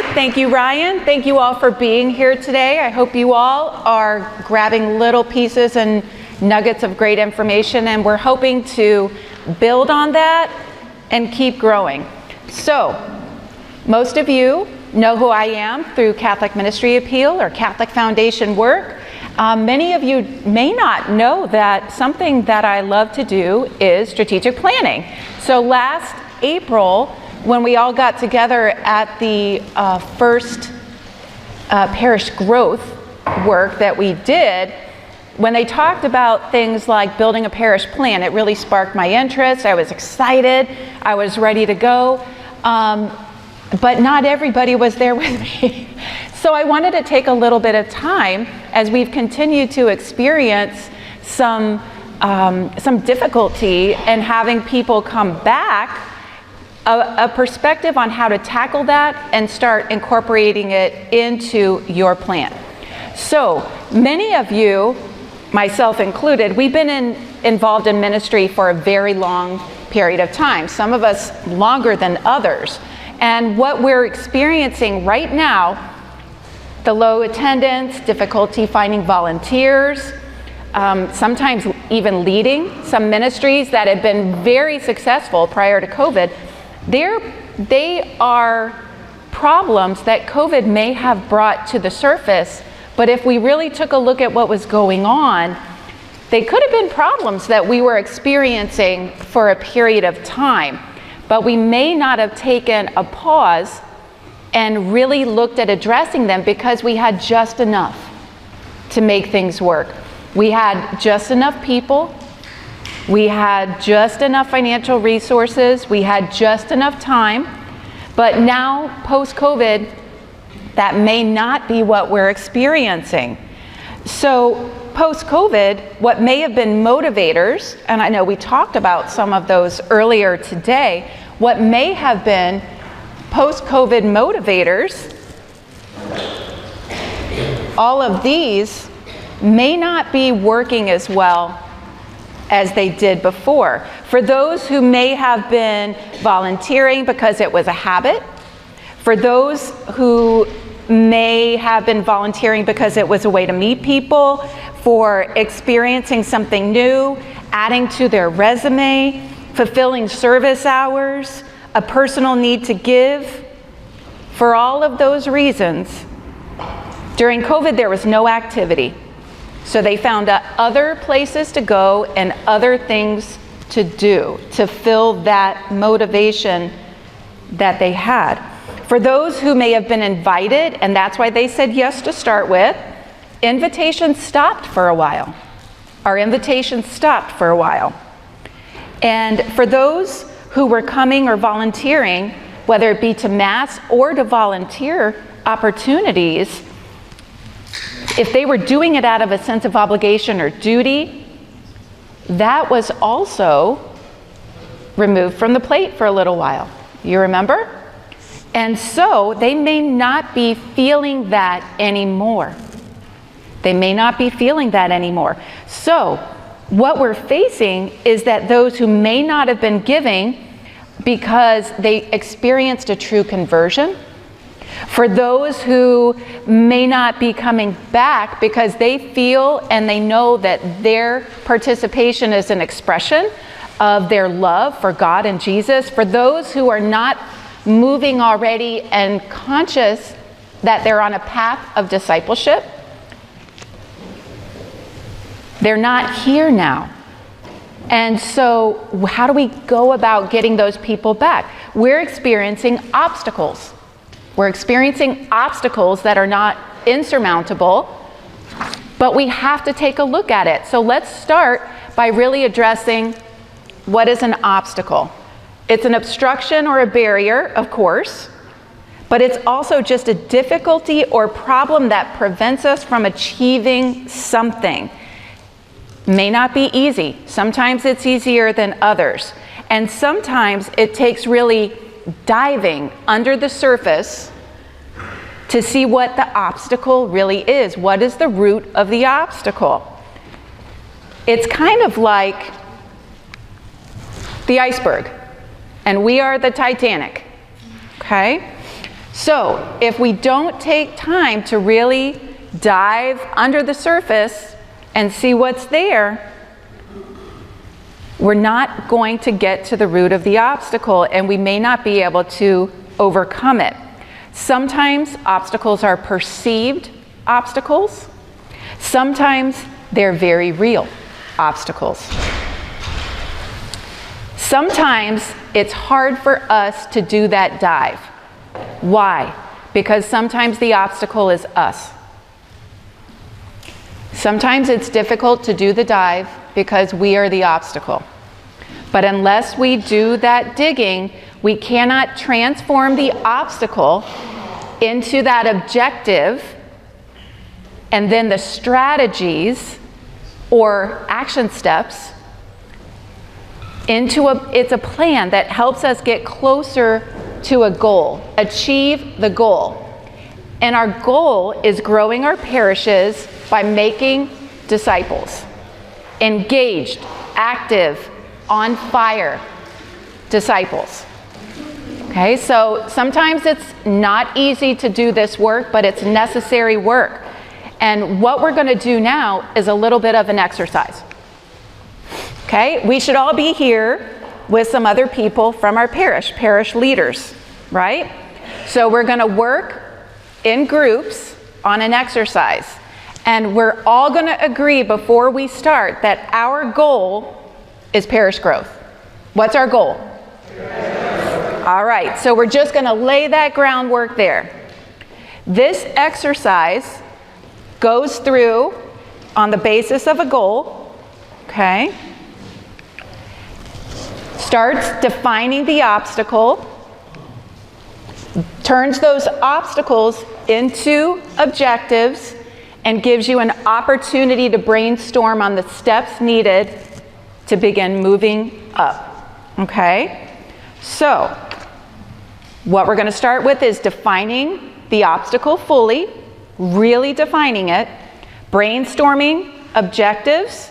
you. Thank you, Ryan. Thank you all for being here today. I hope you all are grabbing little pieces and nuggets of great information, and we're hoping to build on that and keep growing. So, most of you know who I am through Catholic Ministry Appeal or Catholic Foundation work. Many of you may not know that something that I love to do is strategic planning. So last April, when we all got together at the first parish growth work that we did, when they talked about things like building a parish plan, it really sparked my interest. I was excited. I was ready to go. But not everybody was there with me. So I wanted to take a little bit of time as we've continued to experience some difficulty in having people come back, a perspective on how to tackle that and start incorporating it into your plan. So many of you, myself included, we've been involved in ministry for a very long period of time, some of us longer than others. And what we're experiencing right now, the low attendance, difficulty finding volunteers, sometimes even leading some ministries that have been very successful prior to COVID, they are problems that COVID may have brought to the surface, but if we really took a look at what was going on, they could have been problems that we were experiencing for a period of time, but we may not have taken a pause and really looked at addressing them because we had just enough to make things work. We had just enough people, we had just enough financial resources, we had just enough time, but now post-COVID, that may not be what we're experiencing. So post-COVID, what may have been motivators, and I know we talked about some of those earlier today, what may have been post-COVID motivators, all of these may not be working as well as they did before. For those who may have been volunteering because it was a habit, for those who may have been volunteering because it was a way to meet people, for experiencing something new, adding to their resume, fulfilling service hours, a personal need to give. For all of those reasons, during COVID there was no activity. So they found other places to go and other things to do to fill that motivation that they had. For those who may have been invited, and that's why they said yes to start with, invitations stopped for a while. Our invitations stopped for a while. And for those who were coming or volunteering, whether it be to Mass or to volunteer opportunities, if they were doing it out of a sense of obligation or duty, that was also removed from the plate for a little while. You remember? And so they may not be feeling that anymore. They may not be feeling that anymore. So what we're facing is that those who may not have been giving because they experienced a true conversion, for those who may not be coming back because they feel and they know that their participation is an expression of their love for God and Jesus, for those who are not moving already and conscious that they're on a path of discipleship, they're not here now. And so how do we go about getting those people back? We're experiencing obstacles. We're experiencing obstacles that are not insurmountable, but we have to take a look at it. So let's start by really addressing what is an obstacle. It's an obstruction or a barrier, of course, but it's also just a difficulty or problem that prevents us from achieving something. May not be easy. Sometimes it's easier than others. And sometimes it takes really diving under the surface to see what the obstacle really is. What is the root of the obstacle? It's kind of like the iceberg, and we are the Titanic, okay? So if we don't take time to really dive under the surface and see what's there, we're not going to get to the root of the obstacle, and we may not be able to overcome it. Sometimes obstacles are perceived obstacles. Sometimes they're very real obstacles. Sometimes it's hard for us to do that dive. Why? Because sometimes the obstacle is us. Sometimes it's difficult to do the dive because we are the obstacle. But unless we do that digging, we cannot transform the obstacle into that objective, and then the strategies or action steps into it's a plan that helps us get closer to a goal, achieve the goal. And our goal is growing our parishes by making disciples, engaged, active, on fire disciples. Okay, so sometimes it's not easy to do this work, but it's necessary work. And what we're going to do now is a little bit of an exercise. Okay, we should all be here with some other people from our parish leaders, right? So we're going to work in groups on an exercise. And we're all going to agree before we start that our goal is parish growth. What's our goal? All right, so we're just going to lay that groundwork there. This exercise goes through on the basis of a goal, okay? Starts defining the obstacle, turns those obstacles into objectives, and gives you an opportunity to brainstorm on the steps needed to begin moving up, okay? So, what we're going to start with is defining the obstacle fully, really defining it, brainstorming objectives,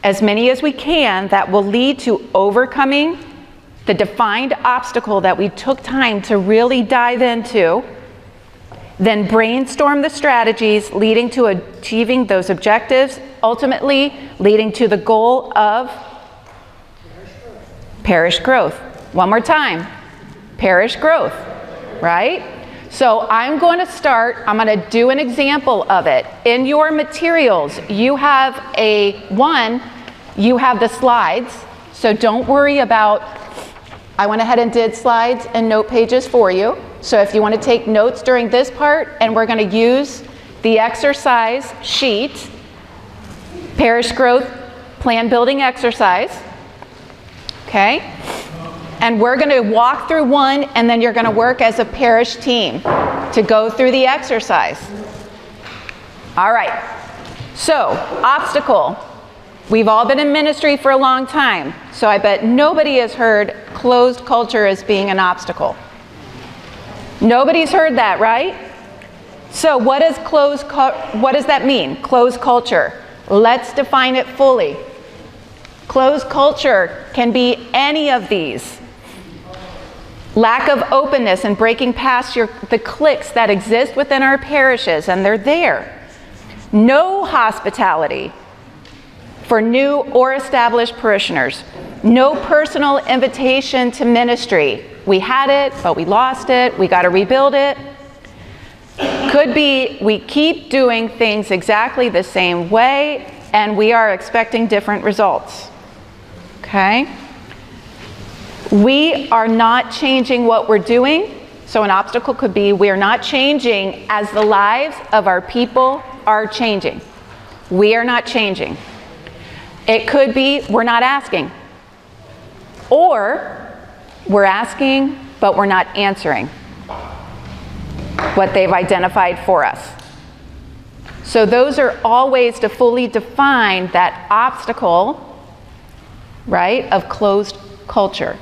as many as we can, that will lead to overcoming the defined obstacle that we took time to really dive into, then brainstorm the strategies leading to achieving those objectives, ultimately leading to the goal of parish growth. One more time, parish growth, right? So I'm going to do an example of it. In your materials, you have you have the slides, so don't worry about, I went ahead and did slides and note pages for you. So if you want to take notes during this part, and we're going to use the exercise sheet, parish growth plan building exercise, okay? And we're going to walk through one, and then you're going to work as a parish team to go through the exercise. All right, so obstacle. We've all been in ministry for a long time, so I bet nobody has heard closed culture as being an obstacle. Nobody's heard that, right? So what does that mean, closed culture? Let's define it fully. Closed culture can be any of these. Lack of openness and breaking past the cliques that exist within our parishes, and they're there. No hospitality for new or established parishioners. No personal invitation to ministry. We had it, but we lost it. We got to rebuild it. Could be we keep doing things exactly the same way, and we are expecting different results. Okay? We are not changing what we're doing. So an obstacle could be we're not changing as the lives of our people are changing. We are not changing. It could be we're not asking. Or we're asking, but we're not answering what they've identified for us. So those are all ways to fully define that obstacle, right, of closed culture.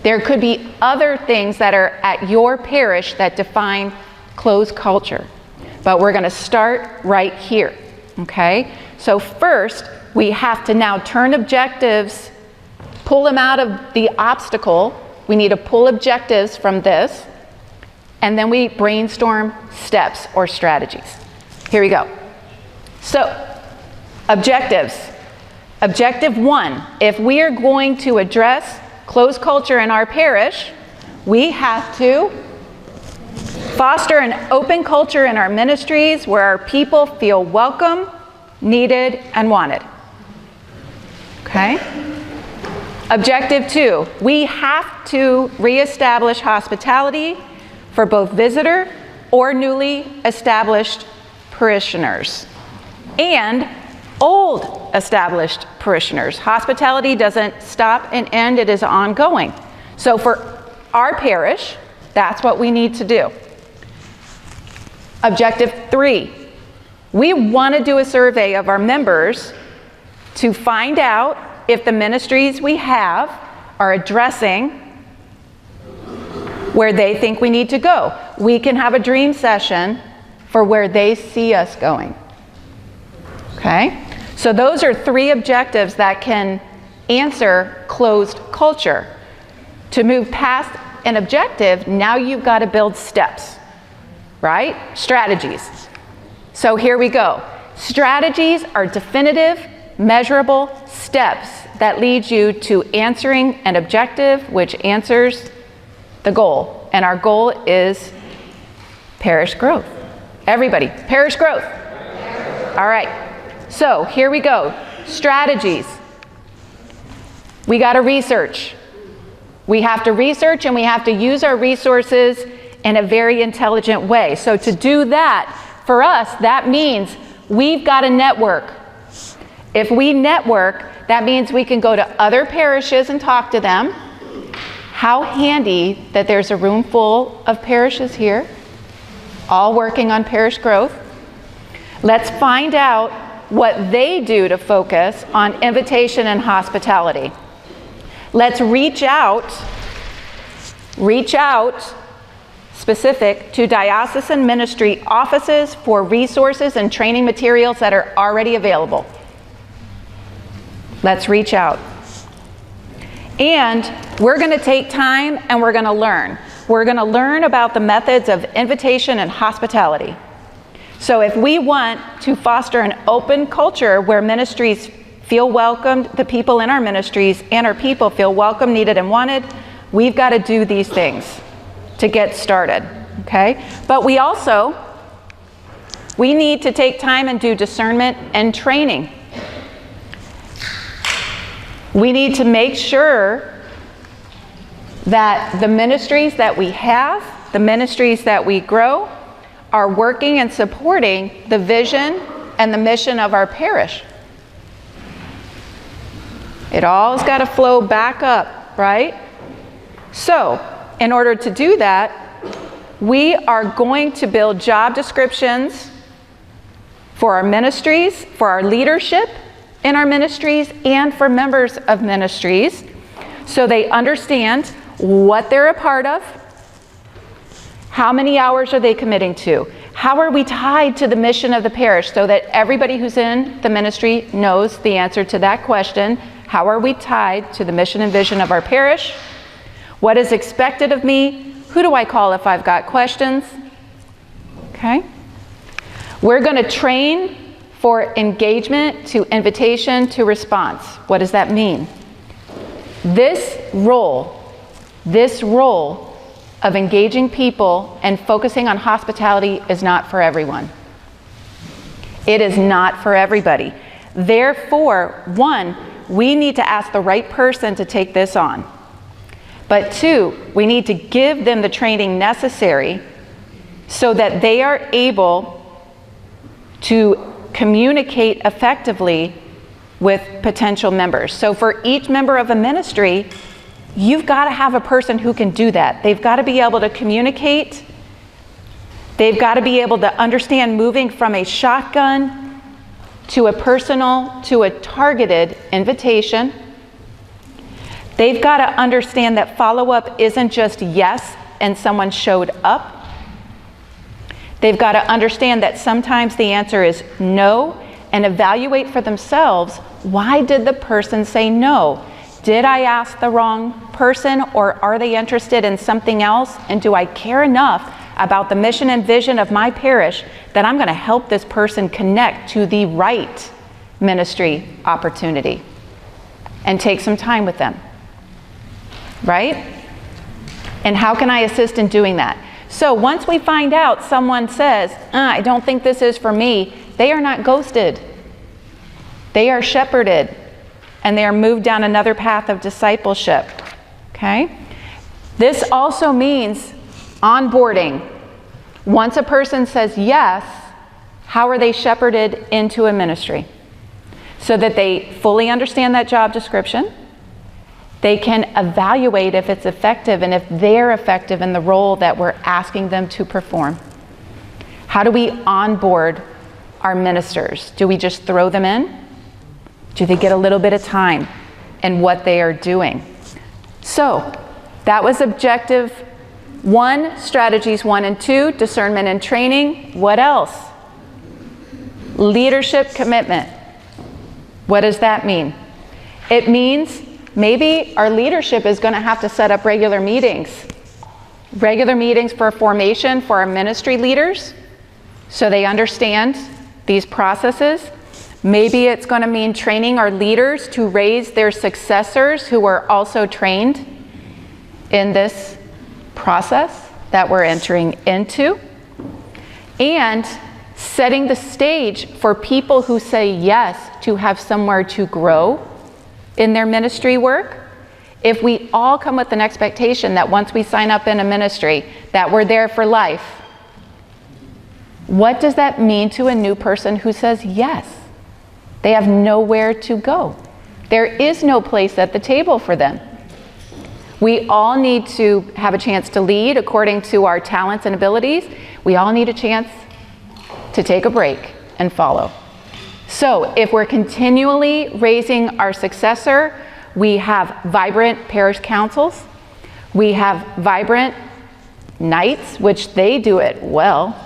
There could be other things that are at your parish that define closed culture. But we're going to start right here, okay? So first, we have to now turn objectives, pull them out of the obstacle. We need to pull objectives from this and then we brainstorm steps or strategies. Here we go. So, objectives. Objective 1, if we are going to address closed culture in our parish, we have to foster an open culture in our ministries where our people feel welcome, needed, and wanted. Okay? Objective 2, we have to reestablish hospitality for both visitor or newly established parishioners and old established parishioners. Hospitality doesn't stop and end, it is ongoing. So for our parish, that's what we need to do. Objective 3, we want to do a survey of our members to find out if the ministries we have are addressing where they think we need to go. We can have a dream session for where they see us going. Okay? So those are 3 objectives that can answer closed culture. To move past an objective, now you've got to build steps, right? Strategies. So here we go. Strategies are definitive, measurable steps that lead you to answering an objective, which answers the goal. And our goal is parish growth. Everybody, parish growth. All right. So here we go. Strategies. We got to research. We have to research and we have to use our resources in a very intelligent way. So to do that, for us, that means we've got to network. If we network, that means we can go to other parishes and talk to them. How handy that there's a room full of parishes here, all working on parish growth. Let's find out what they do to focus on invitation and hospitality. Let's reach out specific to diocesan ministry offices for resources and training materials that are already available. Let's reach out. And we're going to take time and we're going to learn. We're going to learn about the methods of invitation and hospitality. So if we want to foster an open culture where ministries feel welcomed, the people in our ministries and our people feel welcome, needed, and wanted, we've got to do these things to get started, okay? But we need to take time and do discernment and training. We need to make sure that the ministries that we have, the ministries that we grow, are working and supporting the vision and the mission of our parish. It all's got to flow back up, right? So, in order to do that, we are going to build job descriptions for our ministries, for our leadership in our ministries, and for members of ministries, so they understand what they're a part of, how many hours are they committing to, how are we tied to the mission of the parish, so that everybody who's in the ministry knows the answer to that question. How are we tied to the mission and vision of our parish? What is expected of me? Who do I call if I've got questions? Okay. We're going to train for engagement to invitation to response. What does that mean? This role of engaging people and focusing on hospitality is not for everyone. It is not for everybody. Therefore, 1, we need to ask the right person to take this on. But 2, we need to give them the training necessary so that they are able to communicate effectively with potential members. So for each member of a ministry, you've got to have a person who can do that. They've got to be able to communicate. They've got to be able to understand moving from a shotgun to a personal, to a targeted invitation. They've got to understand that follow-up isn't just yes and someone showed up. They've got to understand that sometimes the answer is no, and evaluate for themselves, why did the person say no? Did I ask the wrong person, or are they interested in something else? And do I care enough about the mission and vision of my parish, then I'm going to help this person connect to the right ministry opportunity and take some time with them, right? And how can I assist in doing that? So once we find out someone says, I don't think this is for me, they are not ghosted. They are shepherded, and they are moved down another path of discipleship, okay? This also means onboarding. Once a person says yes, how are they shepherded into a ministry? So that they fully understand that job description, they can evaluate if it's effective and if they're effective in the role that we're asking them to perform. How do we onboard our ministers? Do we just throw them in? Do they get a little bit of time in what they are doing? So that was objective 1, strategies 1 and 2, discernment and training. What else? Leadership commitment. What does that mean? It means maybe our leadership is going to have to set up regular meetings for formation for our ministry leaders so they understand these processes. Maybe it's going to mean training our leaders to raise their successors who are also trained in this process that we're entering into. And setting the stage for people who say yes to have somewhere to grow in their ministry work. If we all come with an expectation that once we sign up in a ministry that we're there for life, what does that mean to a new person who says yes? They have nowhere to go. There is no place at the table for them. We all need to have a chance to lead according to our talents and abilities. We all need a chance to take a break and follow. So if we're continually raising our successor, we have vibrant parish councils. We have vibrant knights, which they do it well.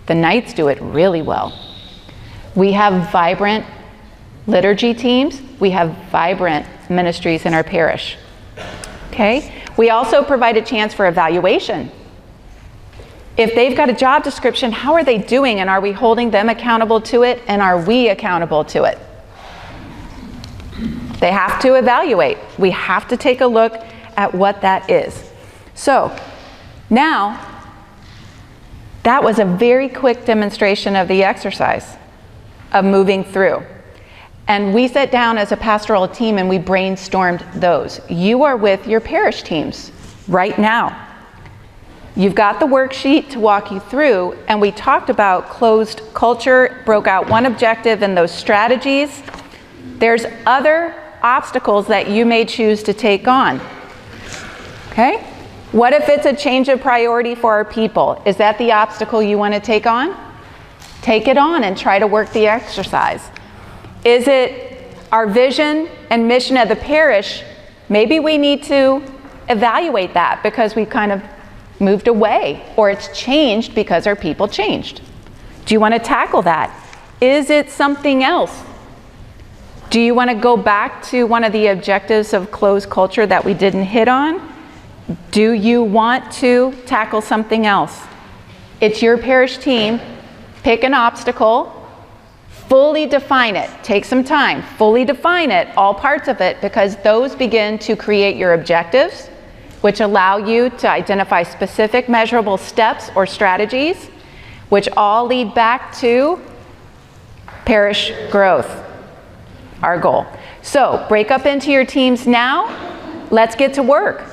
The knights do it really well. We have vibrant liturgy teams. We have vibrant ministries in our parish. Okay? We also provide a chance for evaluation. If they've got a job description, how are they doing, and are we holding them accountable to it, and are we accountable to it? They have to evaluate. We have to take a look at what that is. So now, that was a very quick demonstration of the exercise of moving through. And we sat down as a pastoral team and we brainstormed those. You are with your parish teams right now. You've got the worksheet to walk you through, and we talked about closed culture, broke out one objective and those strategies. There's other obstacles that you may choose to take on. Okay? What if it's a change of priority for our people? Is that the obstacle you want to take on? Take it on and try to work the exercise. Is it our vision and mission of the parish? Maybe we need to evaluate that because we've kind of moved away, or it's changed because our people changed. Do you want to tackle that? Is it something else? Do you want to go back to one of the objectives of closed culture that we didn't hit on? Do you want to tackle something else? It's your parish team. Pick an obstacle, fully define it. Take some time, fully define it, all parts of it, because those begin to create your objectives, which allow you to identify specific measurable steps or strategies, which all lead back to parish growth, our goal. So break up into your teams now. Let's get to work.